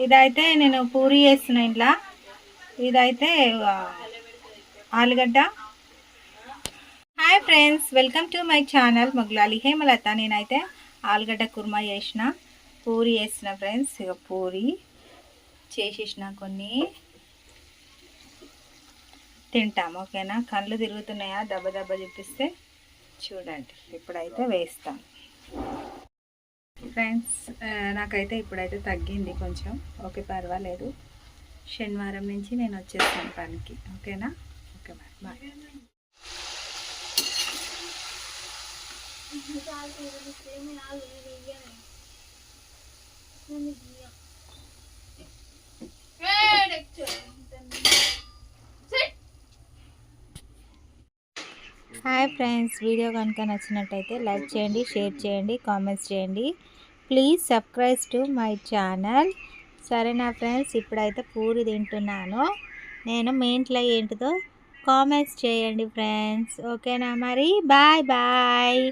ఇదైతే నేను పూరి చేస్తున్నా ఇంట్లో. ఇదైతే ఆలుగడ్డ. Hi friends, welcome to my channel Mogalali Hemalatha. నేనైతే ఆలుగడ్డ కుర్మా చేసిన, పూరి చేసిన ఫ్రెండ్స్. ఇక పూరి చేసేసిన, కొన్ని తింటాం. ఓకేనా? కళ్ళు తిరుగుతున్నాయా దెబ్బ దెబ్బ చూపిస్తే చూడండి. ఇప్పుడైతే వేస్తాను ఫ్రెండ్స్. నాకైతే ఇప్పుడైతే తగ్గింది కొంచెం. ఓకే, పర్వాలేదు. శనివారం నుంచి నేను వచ్చేస్తాను పనికి. ఓకేనా? Okay, bye. Hi friends, video కనుక నచ్చినట్టయితే లైక్ చేయండి, షేర్ చేయండి, కామెంట్స్ చేయండి. Please subscribe to my channel. సరేనా ఫ్రెండ్స్? ఇప్పుడైతే పూరి తింటున్నాను నేను. మీ ఇంట్లో ఏంటిదో కామెంట్స్ చేయండి ఫ్రెండ్స్. ఓకేనా? మరి బాయ్ బాయ్.